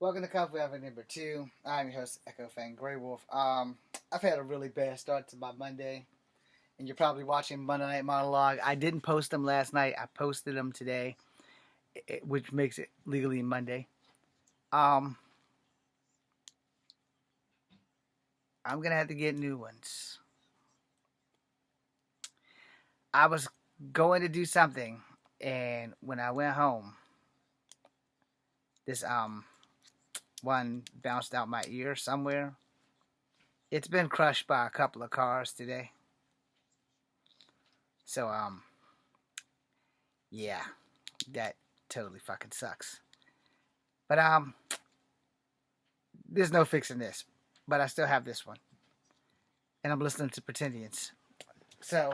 Welcome to Coffee Hour number 2. I'm your host, Echo Fang Grey Wolf. I've had a really bad start to my Monday, and you're probably watching Monday Night Monologue. I didn't post them last night. I posted them today, which makes it legally Monday. Um, I'm gonna have to get new ones. I was going to do something, and when I went home, this one bounced out my ear somewhere. It's been crushed by a couple of cars today. So yeah, that totally fucking sucks. But there's no fixing this. But I still have this one, and I'm listening to Pretendinans. So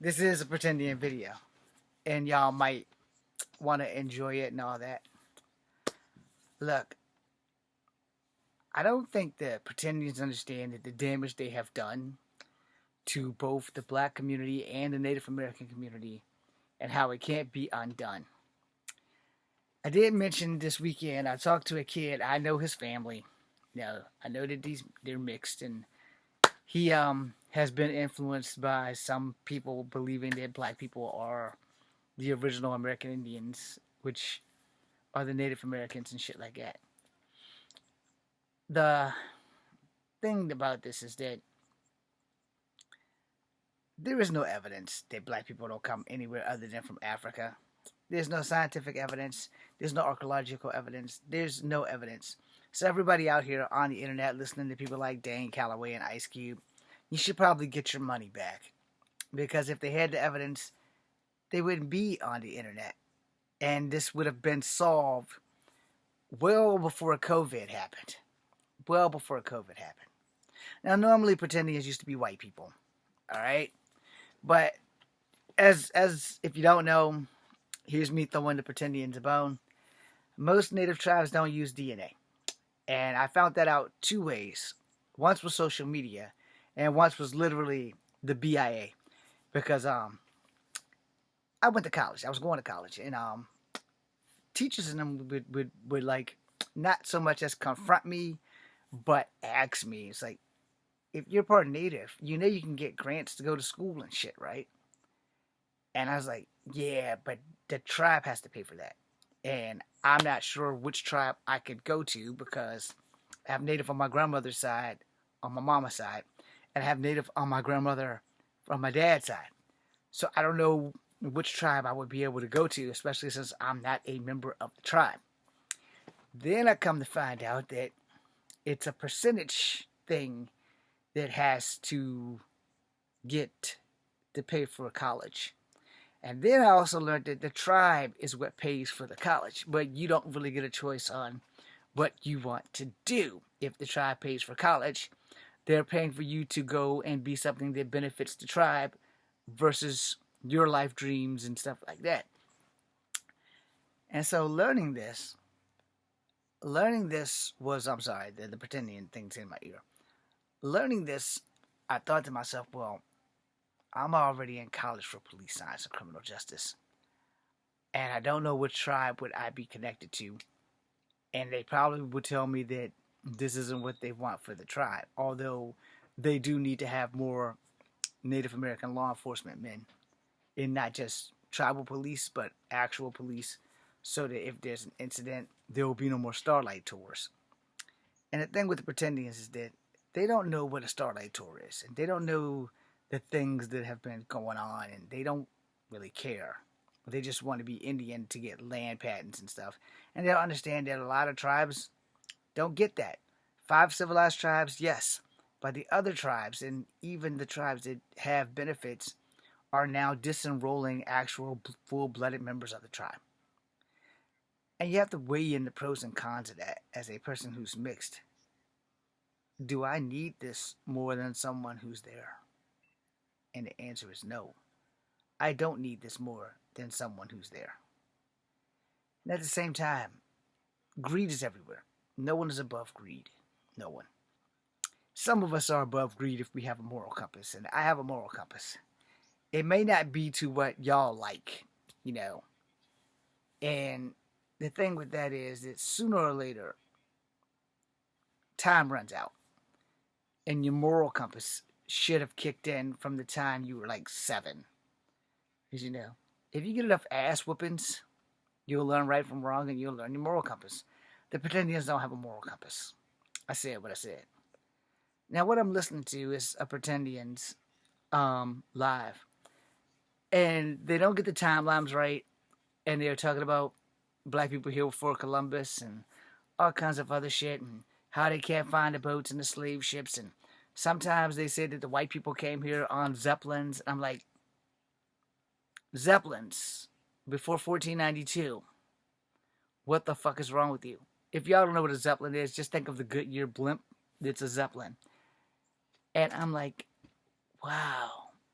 this is a Pretendian video, and y'all might want to enjoy it and all that. Look, I don't think the Pretendians understand that the damage they have done to both the black community and the Native American community, and how it can't be undone. I did mention this weekend I talked to a kid. I know his family. I know that they're mixed, and he has been influenced by some people believing that black people are the original American Indians, which are the Native Americans and shit like that. The thing about this is that there is no evidence that black people don't come anywhere other than from Africa. There's no scientific evidence. There's no archaeological evidence. There's no evidence. So everybody out here on the internet listening to people like Dane Calloway and Ice Cube, you should probably get your money back. Because if they had the evidence, they wouldn't be on the internet. And this would have been solved well before COVID happened. Well before COVID happened. Now, normally Pretendians used to be white people. Alright? But as if you don't know, here's me throwing the Pretendians a bone. Most native tribes don't use DNA. And I found that out two ways. Once was social media, and once was literally the BIA. Because I went to college. I was going to college, and teachers in them would like not so much as confront me, but ask me. It's like, if you're part native, you know you can get grants to go to school and shit, right? And I was like, yeah, but the tribe has to pay for that. And I'm not sure which tribe I could go to because I have native on my grandmother's side, on my mama's side, and I have native on my grandmother from my dad's side. So I don't know which tribe I would be able to go to, especially since I'm not a member of the tribe. Then I come to find out that it's a percentage thing that has to get to pay for college. And then I also learned that the tribe is what pays for the college, but you don't really get a choice on what you want to do. If the tribe pays for college, they're paying for you to go and be something that benefits the tribe versus your life dreams and stuff like that. And so learning this was, I'm sorry, the Pretendian thing's in my ear. Learning this, I thought to myself, well, I'm already in college for police science and criminal justice. And I don't know which tribe would I be connected to. And they probably would tell me that this isn't what they want for the tribe. Although they do need to have more Native American law enforcement men. And not just tribal police, but actual police. So that if there's an incident, there will be no more Starlight Tours. And the thing with the Pretendians is that they don't know what a Starlight Tour is. And they don't know the things that have been going on, and they don't really care. They just want to be Indian to get land patents and stuff. And they don't understand that a lot of tribes don't get that. 5 civilized tribes, yes. But the other tribes, and even the tribes that have benefits, are now disenrolling actual full-blooded members of the tribe. And you have to weigh in the pros and cons of that as a person who's mixed. Do I need this more than someone who's there? And the answer is no. I don't need this more than someone who's there. And at the same time, greed is everywhere. No one is above greed. No one. Some of us are above greed if we have a moral compass, and I have a moral compass. It may not be to what y'all like, and the thing with that is that sooner or later, time runs out, and your moral compass should have kicked in from the time you were like 7. Because if you get enough ass whoopings, you'll learn right from wrong, and you'll learn your moral compass. The Pretendinans don't have a moral compass. I said what I said. Now, what I'm listening to is a Pretendinans live, and they don't get the timelines right, and they're talking about black people here before Columbus and all kinds of other shit, and how they can't find the boats and the slave ships, and sometimes they say that the white people came here on Zeppelins. I'm like, Zeppelins before 1492. What the fuck is wrong with you? If y'all don't know what a Zeppelin is, just think of the Goodyear blimp. It's a Zeppelin. And I'm like, wow,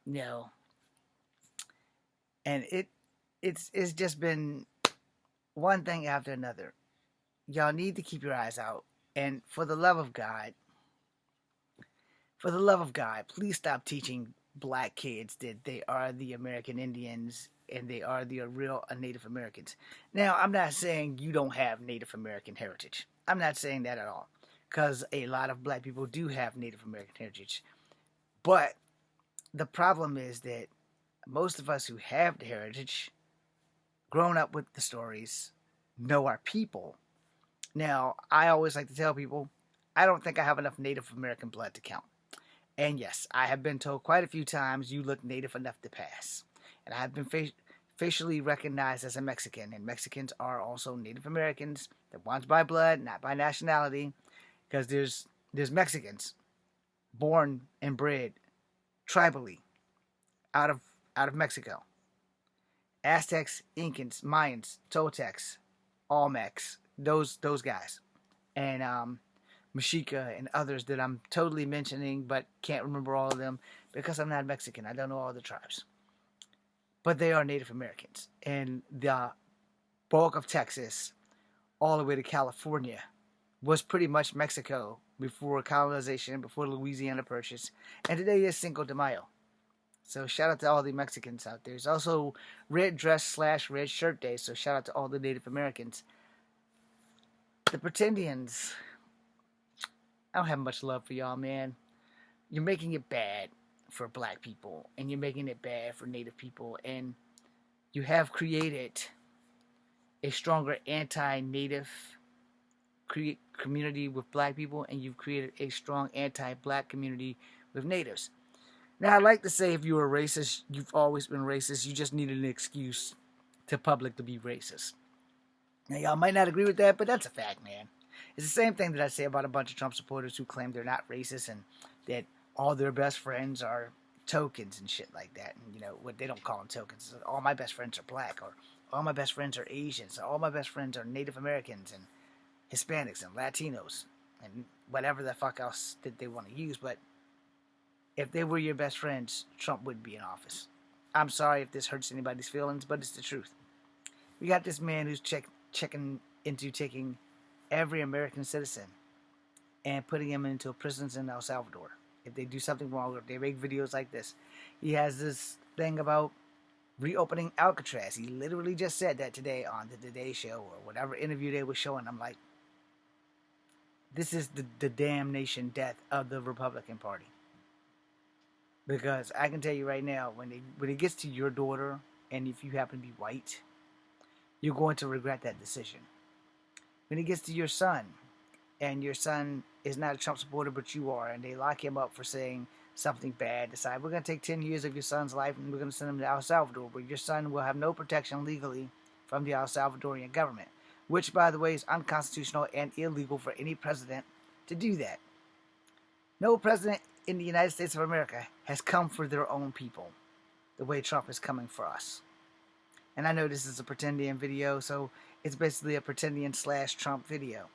no. And it's just been one thing after another. Y'all need to keep your eyes out. And for the love of God, please stop teaching black kids that they are the American Indians and they are the real Native Americans. Now, I'm not saying you don't have Native American heritage. I'm not saying that at all. Because a lot of black people do have Native American heritage. But the problem is that most of us who have the heritage, grown up with the stories, know our people. Now, I always like to tell people, I don't think I have enough Native American blood to count. And yes, I have been told quite a few times you look Native enough to pass. And I have been facially recognized as a Mexican. And Mexicans are also Native Americans. They're ones by blood, not by nationality. Because there's Mexicans born and bred tribally out of Mexico. Aztecs, Incans, Mayans, Toltecs, Olmecs, those guys. And Mexica and others that I'm totally mentioning but can't remember all of them because I'm not Mexican. I don't know all the tribes. But they are Native Americans. And the bulk of Texas all the way to California was pretty much Mexico before colonization, before Louisiana Purchase. And today is Cinco de Mayo. So shout out to all the Mexicans out there. There's also Red Dress / Red Shirt Day. So shout out to all the Native Americans. The Pretendinans, I don't have much love for y'all, man. You're making it bad for black people. And you're making it bad for Native people. And you have created a stronger anti-Native community with black people, and you've created a strong anti-black community with natives. Now, I like to say if you're a racist, you've always been racist. You just needed an excuse to public to be racist. Now, y'all might not agree with that, but that's a fact, man. It's the same thing that I say about a bunch of Trump supporters who claim they're not racist and that all their best friends are tokens and shit like that. And, what they don't call them tokens. All my best friends are black, or all my best friends are Asians, or all my best friends are Native Americans, and Hispanics and Latinos and whatever the fuck else that they want to use. But if they were your best friends, Trump wouldn't be in office. I'm sorry if this hurts anybody's feelings, but it's the truth. We got this man who's checking into taking every American citizen and putting him into prisons in El Salvador if they do something wrong, or if they make videos like this. He has this thing about reopening Alcatraz. He literally just said that today on the Today Show or whatever interview they were showing. I'm like, this is the damnation death of the Republican Party. Because I can tell you right now, when it gets to your daughter, and if you happen to be white, you're going to regret that decision. When it gets to your son, and your son is not a Trump supporter, but you are, and they lock him up for saying something bad, decide, we're going to take 10 years of your son's life, and we're going to send him to El Salvador, where your son will have no protection legally from the El Salvadorian government. Which, by the way, is unconstitutional and illegal for any president to do that. No president in the United States of America has come for their own people the way Trump is coming for us. And I know this is a Pretendian video, so it's basically a Pretendian / Trump video.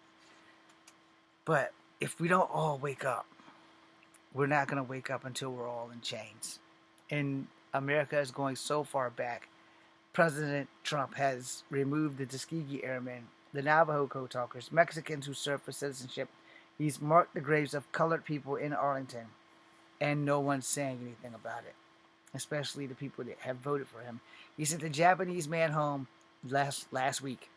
But if we don't all wake up, we're not going to wake up until we're all in chains. And America is going so far back. President Trump has removed the Tuskegee Airmen, the Navajo Code Talkers, Mexicans who serve for citizenship. He's marked the graves of colored people in Arlington, and no one's saying anything about it, especially the people that have voted for him. He sent a Japanese man home last week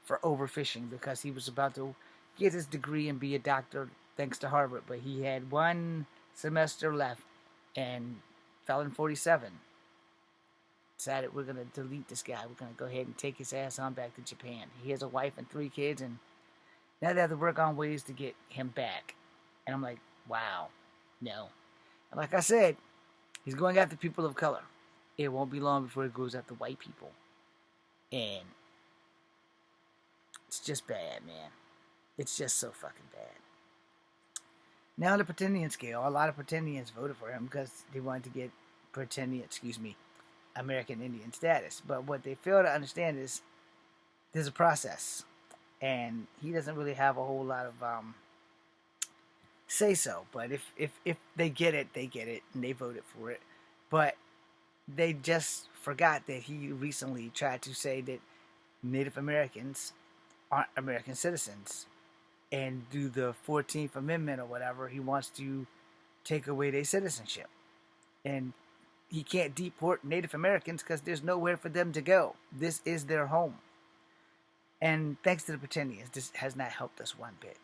for overfishing because he was about to get his degree and be a doctor thanks to Harvard, but he had one semester left and fell in 47. Decided we're going to delete this guy. We're going to go ahead and take his ass on back to Japan. He has a wife and 3 kids, and now they have to work on ways to get him back. And I'm like, wow, no. And like I said, he's going after people of color. It won't be long before he goes after white people. And it's just bad, man. It's just so fucking bad. Now the Pretendian scale, a lot of Pretendians voted for him because they wanted to get American Indian status. But what they fail to understand is there's a process. And he doesn't really have a whole lot of say so. But if they get it, they get it, and they voted for it. But they just forgot that he recently tried to say that Native Americans aren't American citizens. And do the 14th Amendment or whatever, he wants to take away their citizenship. And he can't deport Native Americans because there's nowhere for them to go. This is their home. And thanks to the Pretendians, this has not helped us one bit.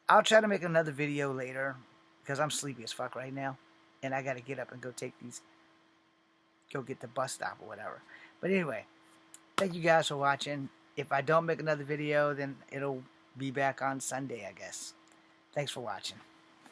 I'll try to make another video later because I'm sleepy as fuck right now. And I got to get up and go get the bus stop or whatever. But anyway, thank you guys for watching. If I don't make another video, then it'll be back on Sunday, I guess. Thanks for watching.